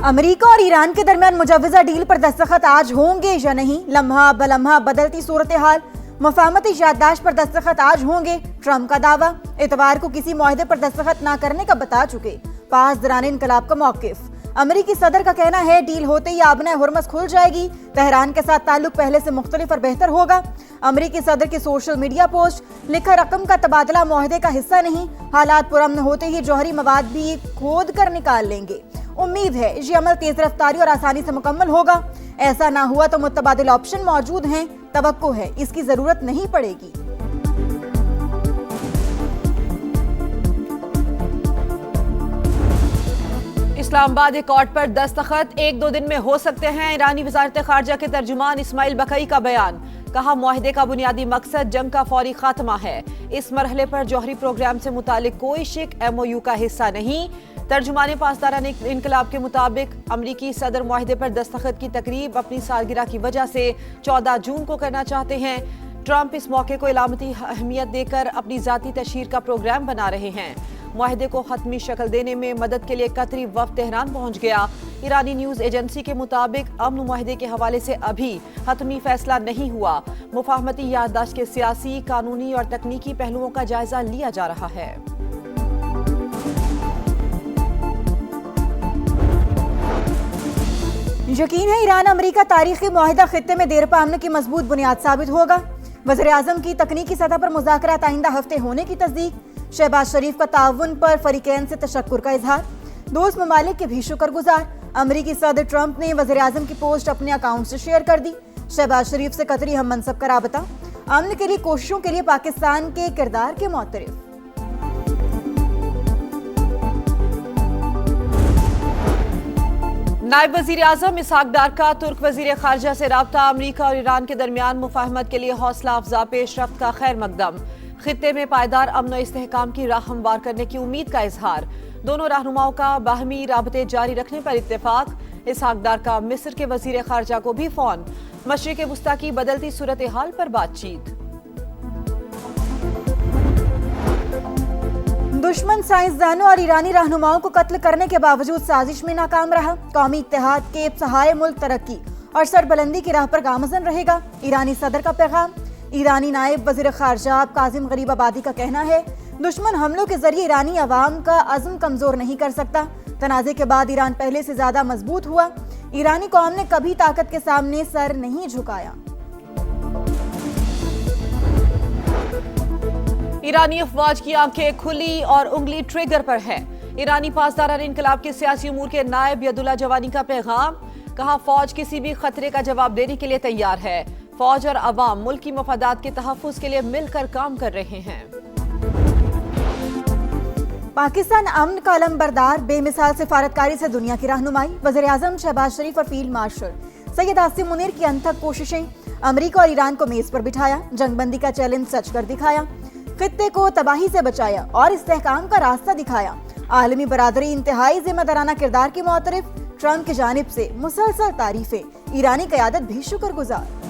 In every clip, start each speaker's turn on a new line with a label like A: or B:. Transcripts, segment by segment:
A: America और Iran के दरमियान मुजव्वजा डील पर दस्तखत आज होंगे या नहीं, लम्हा बलम्हा बदलती सूरत हाल। मुफाहमती याददाश्त पर दस्तखत आज होंगे, ट्रंप का दावा। इतवार को किसी मुआहदे पर दस्तखत न करने का बता चुके पास दौरान इनकलाब का मौकिफ। अमेरिकी सदर का कहना है डील होते ही आबना हुर्मस खुल जाएगी, तेहरान के साथ ताल्लुक पहले से मुख्तलिफ और बेहतर होगा। अमेरिकी सदर की सोशल मीडिया पोस्ट, लिखा रकम का तबादला मुआहदे का हिस्सा नहीं, हालात पुरअमन होते ही जौहरी मवाद भी खोद कर निकाल लेंगे। उम्मीद है ये अमल तेज रफ्तारी और आसानी से मुकम्मल होगा। ऐसा ना हुआ तो मुतबादिल ऑप्शन मौजूद हैं, तवक्को है इसकी जरूरत नहीं पड़ेगी।
B: इस्लामाबाद एकॉर्ड पर दस्तखत 1-2 दिन में हो सकते हैं। ईरानी वजारत खारजा के तर्जुमान इस्माइल बकई का बयान, कहा मुआहदे का बुनियादी मकसद जंग का फौरी खात्मा है। इस मरहले पर जौहरी प्रोग्राम से मुतालिक कोई शिक MOU का हिस्सा नहीं। तर्जुमाने पासदारान इनकलाब के मुताबिक अमरीकी सदर मुआहदे पर दस्तखत की तकरीब अपनी सालगिरह की वजह से 14 जून को करना चाहते हैं। ट्रंप इस मौके को इलामती अहमियत देकर अपनी जाती तशहीर का प्रोग्राम बना रहे हैं। मुआहदे को हतमी शक्ल देने में मदद के लिए कतरी वफ्द तेहरान पहुंच गया। ईरानी न्यूज एजेंसी के मुताबिक अमन मुआहदे के हवाले से अभी हतमी फैसला नहीं हुआ। मुफाहमती याददाश्त के सियासी, कानूनी और तकनीकी पहलुओं का जायजा लिया जा रहा है।
A: यकीन है ईरान अमेरिका तारीखी मुआहिदा खित्ते में देर पामने की मजबूत बुनियाद साबित होगा। वज़ीर आज़म की तकनीकी सतह पर मुज़ाकरात आइंदा हफ्ते होने की तस्दीक। शहबाज शरीफ का ताउन पर फरीकैन से तशक्कुर का इजहार। दोस्त ममालिक के भी शुक्रगुजार। अमेरिकी सदर ट्रंप ने वज़ीर आज़म की पोस्ट अपने अकाउंट से शेयर कर दी। शहबाज शरीफ से कतरी हम मनसब का राबता। अमन के लिए कोशिशों के लिए पाकिस्तान के किरदार के मोतरफ।
B: नायब वजीर आजम इसहाक डार का तुर्क वजीर खारजा से राब्ता। अमरीका और ईरान के दरमियान मुफाहमत के लिए हौसला अफजा पेशरफ्त का खैर मकदम। खित्ते में पायदार अमन और इस्तेहकाम की राह हमवार करने की उम्मीद का इजहार। दोनों रहनुमाओं का बाहमी राबते जारी रखने पर इत्तेफाक। इसहाक डार का मिस्र के वजीर खारजा को भी फोन। मशरिक वुस्ता की बदलती सूरत हाल पर बातचीत।
A: दुश्मन साइंसदानों और ईरानी रहनुमाओं को कत्ल करने के बावजूद साजिश में नाकाम रहा। कौमी इत्तेहाद के सहाय मुल्क तरक्की और सरबुलंदी की राह पर गामजन रहेगा। ईरानी सदर का पैगाम। ईरानी नायब वजीर खारजा काजिम गरीबाबादी का कहना है दुश्मन हमलों के जरिए ईरानी अवाम का अज़्म कमजोर नहीं कर सकता। तनाज़े के बाद ईरान पहले से ज्यादा मजबूत हुआ। ईरानी कौम ने कभी ताकत के सामने सर नहीं झुकाया।
B: ईरानी अफवाज की आंखें खुली और उंगली ट्रिगर पर है। ईरानी पासदारान इनकलाब के सियासी उमूर के नायब यदुल्ला जवानी का पैगाम, कहा फौज किसी भी खतरे का जवाब देने के लिए तैयार है। फौज और अवाम मुल्क की मफादात के तहफ्फुज के लिए मिलकर काम कर रहे हैं।
A: पाकिस्तान अमन का अलमबरदार, बेमिसाल सिफारतकारी से दुनिया की रहनुमाई। वज़ीर आज़म शहबाज शरीफ और फील्ड मार्शल सैयद आसिम मुनीर की अनथक कोशिशें। अमरीका और ईरान को मेज पर बिठाया, जंगबंदी का चैलेंज सच कर दिखाया, खित्ते को तबाही से बचाया और इस्तेहकाम का रास्ता दिखाया। आलमी बरादरी इंतहाई जिम्मेदाराना किरदार की मोतरफ। ट्रंप की जानिब से मुसलसल तारीफें, ईरानी क़यादत भी शुक्रगुजार।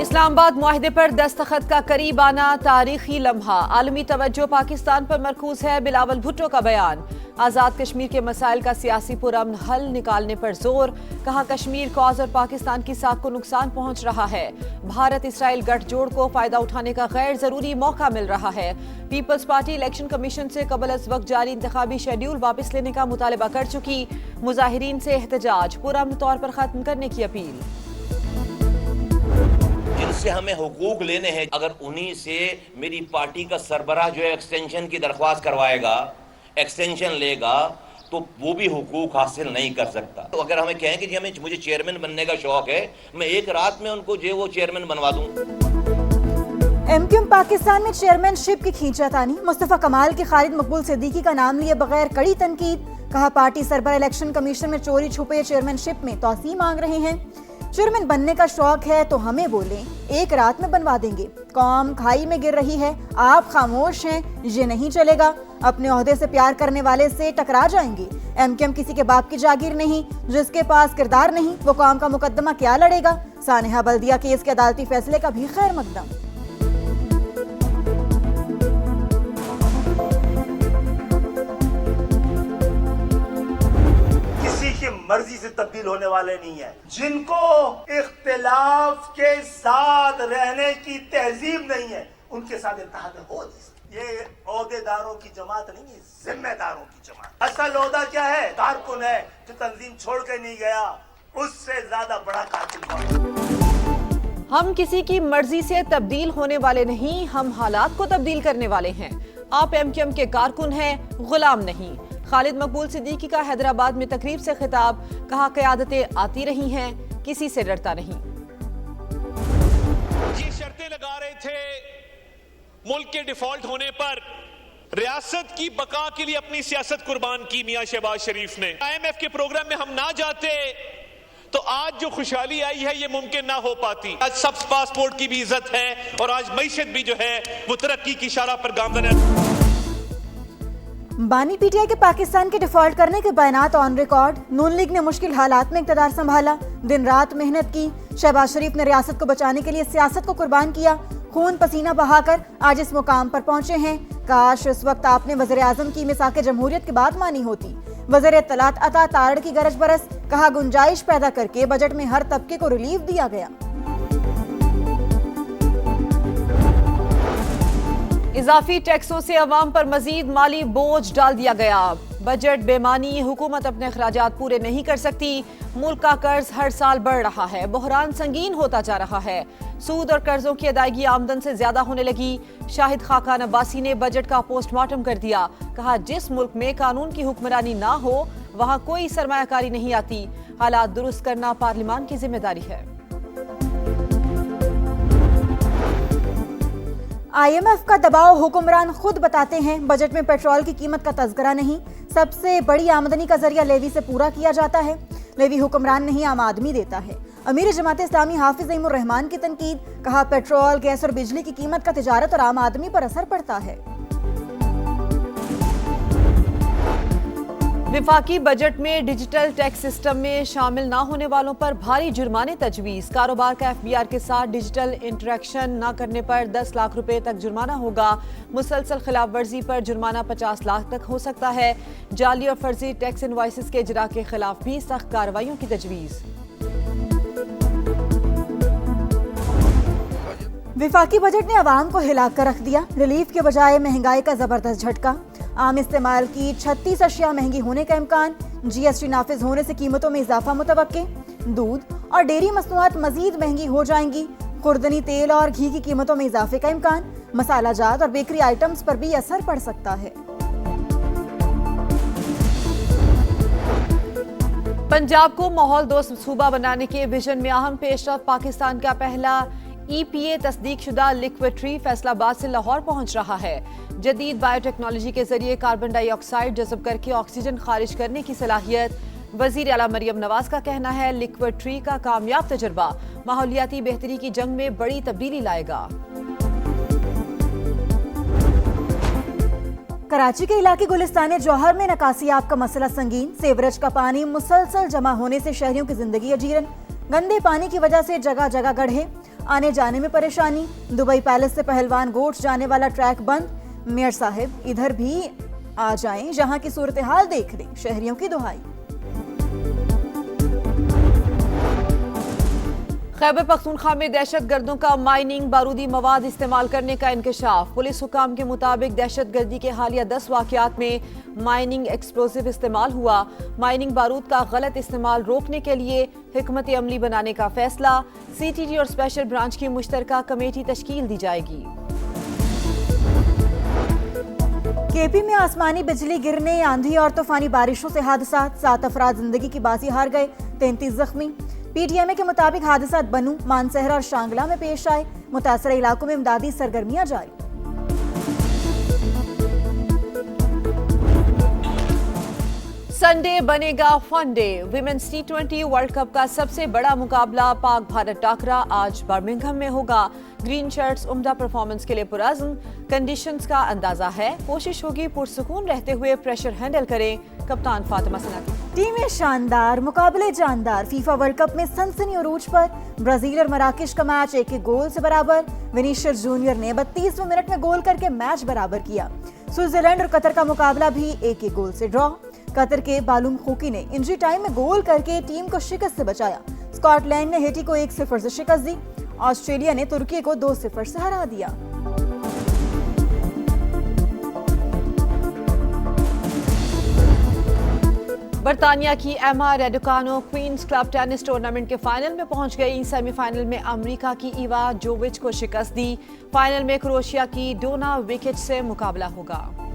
B: इस्लामाबाद मुआहदे पर दस्तखत का करीब आना तारीखी लम्हा। आलमी तवज्जो पाकिस्तान पर मरकूज है। बिलावल भुट्टो का बयान, आज़ाद कश्मीर के मसाइल का सियासी पुरअमन हल निकालने पर जोर। कहा कश्मीर कॉज और पाकिस्तान की साख को नुकसान पहुंच रहा है। भारत इसराइल गठजोड़ को फायदा उठाने का गैर जरूरी मौका मिल रहा है। पीपल्स पार्टी इलेक्शन कमीशन से कबल अज वक्त जारी इंतखाबी शेड्यूल वापस लेने का मुतालबा कर चुकी। मुजाहिरीन से एहतजाज पुरअमन तौर पर खत्म करने की अपील।
C: जिनसे हमें हुकूक लेने हैं, अगर उन्हीं से मेरी पार्टी का सरबराह जो है एक्सटेंशन की दरख्वास्त करवाएगा, एक्सटेंशन लेगा, तो वो भी हुकूक हासिल नहीं कर सकता। तो अगर हमें कहें कि जी मुझे चेयरमैन बनने का शौक है, मैं एक रात में उनको जो वो चेयरमैन बनवा दूं।
A: MQM पाकिस्तान में चेयरमैनशिप की खींचातानी। मुस्तफा कमाल के खालिद मकबूल सिद्दीकी का नाम लिए बगैर कड़ी तनकीद। कहा पार्टी सरबराह इलेक्शन कमीशन में चोरी छुपे चेयरमैनशिप में तौसीह मांग रहे हैं। चेयरमैन बनने का शौक है तो हमें बोलें, एक रात में बनवा देंगे। कौम खाई में गिर रही है, आप खामोश हैं, ये नहीं चलेगा। अपने ओहदे से प्यार करने वाले से टकरा जाएंगे। MQM किसी के बाप की जागीर नहीं, जिसके पास किरदार नहीं वो कौम का मुकदमा क्या लड़ेगा। सानेहा बल्दिया केस के अदालती फैसले का भी खैर मकदम।
D: उनकी मर्जी से तब्दील होने वाले नहीं है। जिनको इख्तिलाफ के साथ रहने की तहजीब नहीं है, उनके साथ इत्तेहाद हो नहीं सकता। ये ओहदेदारों की जमात नहीं है, जिम्मेदारों की जमात। असल ओहदा क्या है? कारकुन है जो तंजीम छोड़ के नहीं गया, उससे ज्यादा बड़ा कारकुन।
B: हम किसी की मर्जी से तब्दील होने वाले नहीं, हम हालात को तब्दील करने वाले हैं। आप एमक्यूएम के कारकुन हैं, गुलाम नहीं। खालिद मकबूल सिद्दीकी का हैदराबाद में तकरीब से खिताब, कहा क़यादतें आती रही हैं, किसी से डरता नहीं।
E: ये शर्तें लगा रहे थे मुल्क के डिफॉल्ट होने पर, रियासत की बका के लिए अपनी सियासत कुर्बान की मियां शहबाज शरीफ ने। IMF के प्रोग्राम में हम ना जाते तो आज जो खुशहाली आई है ये मुमकिन ना हो पाती। आज सब पासपोर्ट की भी इज्जत है और आज मईशत भी जो है वो तरक्की की इशारा पर गामजन है।
A: बानी पीटीआई के पाकिस्तान के डिफॉल्ट करने के बयानात ऑन रिकॉर्ड। नून लीग ने मुश्किल हालात में इक़्तिदार संभाला, दिन रात मेहनत की। शहबाज शरीफ ने रियासत को बचाने के लिए सियासत को कुर्बान किया, खून पसीना बहाकर आज इस मुकाम पर पहुंचे हैं। काश इस वक्त आपने वज़ीर आज़म की मिसाक़ जमहूरियत की बात मानी होती। वज़ीर इत्तलात अता तारड़ की गरज बरस, कहा गुंजाइश पैदा करके बजट में हर तबके को रिलीफ दिया गया।
B: इजाफी टैक्सों से अवाम पर मजीद माली बोझ डाल दिया गया। बजट बेमानी, हुकूमत अपने अखराजात पूरे नहीं कर सकती। मुल्क का कर्ज हर साल बढ़ रहा है, बहरान संगीन होता जा रहा है। सूद और कर्जों की अदायगी आमदन से ज्यादा होने लगी। शाहिद खाकान अब्बासी ने बजट का पोस्टमार्टम कर दिया, कहा जिस मुल्क में कानून की हुक्मरानी ना हो वहां कोई सरमायाकारी नहीं आती। हालात दुरुस्त करना पार्लिमान की जिम्मेदारी है।
A: IMF का दबाव हुक्मरान खुद बताते हैं। बजट में पेट्रोल की कीमत का तज़किरा नहीं, सबसे बड़ी आमदनी का जरिया लेवी से पूरा किया जाता है। लेवी हुक्मरान नहीं, आम आदमी देता है। अमीर जमात इस्लामी हाफिज ईमुर रहमान की तनकीद, कहा पेट्रोल, गैस और बिजली की कीमत का तिजारत और आम आदमी पर असर पड़ता है।
B: विफाकी बजट में डिजिटल टैक्स सिस्टम में शामिल ना होने वालों पर भारी जुर्माने तजवीज़। कारोबार का FBR के साथ डिजिटल इंटरेक्शन न करने पर 10 लाख रुपए तक जुर्माना होगा। मुसलसल खिलाफ वर्जी पर जुर्माना 50 लाख तक हो सकता है। जाली और फर्जी टैक्स इनवॉइसेस के इजरा के खिलाफ भी सख्त कार्रवाइयों की तजवीज़।
A: विफाकी बजट ने अवाम को हिला कर रख दिया। रिलीफ के बजाय महंगाई का जबरदस्त झटका। आम इस्तेमाल की 36 अशिया महंगी होने का इम्कान। GST नाफिज होने से कीमतों में इजाफा मुतवक्के। दूध और डेयरी मसनूआत मजीद महंगी हो जाएंगी। खुर्दनी तेल और घी की कीमतों में इजाफे का इम्कान। मसाला जात और बेकरी आइटम्स पर भी असर पड़ सकता है।
B: पंजाब को माहौल दोस्त सूबा बनाने के विजन में अहम पेशरफ। पाकिस्तान का पहला EPA तस्दीक शुदा लिक्विड ट्री फैसलाबाद से लाहौर पहुंच रहा है। जदीद बायोटेक्नोलॉजी के जरिए कार्बन डाइऑक्साइड जज़ब करके ऑक्सीजन खारिज करने की सलाहियत। वजीर आला मरियम नवाज का कहना है लिक्विड ट्री का कामयाब तजुर्बा माहौलियाती बेहतरी की जंग में बड़ी तब्दीली लाएगा।
A: कराची के इलाके गुलिस्तान जौहर में नकासियाब का मसला संगीन। सेवरेज का पानी मुसलसल जमा होने से शहरियों की जिंदगी अजीरन। गंदे पानी की वजह से जगह जगह गड्ढे, आने जाने में परेशानी। दुबई पैलेस से पहलवान गोट जाने वाला ट्रैक बंद। मेयर साहब इधर भी आ जाएं, जहां की सूरत हाल देख लें, शहरियों की दुहाई।
B: खैबर पख्तूनख्वा में दहशत गर्दों का माइनिंग बारूदी मवाद इस्तेमाल करने का इंकशाफ। पुलिस हुकाम के मुताबिक दहशत गर्दी के हालिया 10 वाकयात में माइनिंग एक्सप्लोसिव इस्तेमाल हुआ। माइनिंग बारूद का गलत इस्तेमाल रोकने के लिए हिकमत अमली बनाने का फैसला। CTT और स्पेशल ब्रांच की मुश्तरका कमेटी तश्कील दी जाएगी।
A: KP में आसमानी बिजली गिरने, आंधी और तूफानी बारिशों से हादसा। 7 अफराद जिंदगी की बाजी हार गए, 33 जख्मी। PTMA के मुताबिक हादसा बनू, मानसहरा और शांगला में पेश आए। मुतासर इलाकों में इमदादी सरगर्मियां जारी।
B: संडे बनेगा fun day. Women's T20 world cup का सबसे बड़ा मुकाबला पाक भारत टाकरा आज बर्मिंघम में होगा। ग्रीन शर्ट्स उम्दा परफॉर्मेंस के लिए पुरअज़्म। कंडीशंस का अंदाजा है, कोशिश होगी पुरसुकून रहते हुए प्रेशर हैंडल करें कप्तान फातिमा सना की।
A: टीमें शानदार, मुकाबले जानदार। फीफा वर्ल्ड कप में सनसनी उरूज पर। ब्राजील और मराकश का मैच 1-1 गोल से बराबर। विनीशियस जूनियर ने 32वें मिनट में गोल करके मैच बराबर किया। स्विट्जरलैंड और कतर का मुकाबला भी 1-1 गोल से ड्रॉ। कतर के बालूम खोकी ने इंजरी टाइम में गोल करके टीम को शिकस्त से बचाया। स्कॉटलैंड ने हेटी को 1-0 से शिकस्त दी। ऑस्ट्रेलिया ने तुर्की को 2-0 से हरा दिया।
B: बर्तानिया की एमा रेडुकानो क्वींस क्लब टेनिस टूर्नामेंट के फाइनल में पहुंच गई। सेमीफाइनल में अमेरिका की इवा जोविच को शिकस्त दी। फाइनल में क्रोएशिया की डोना विकेट से मुकाबला होगा।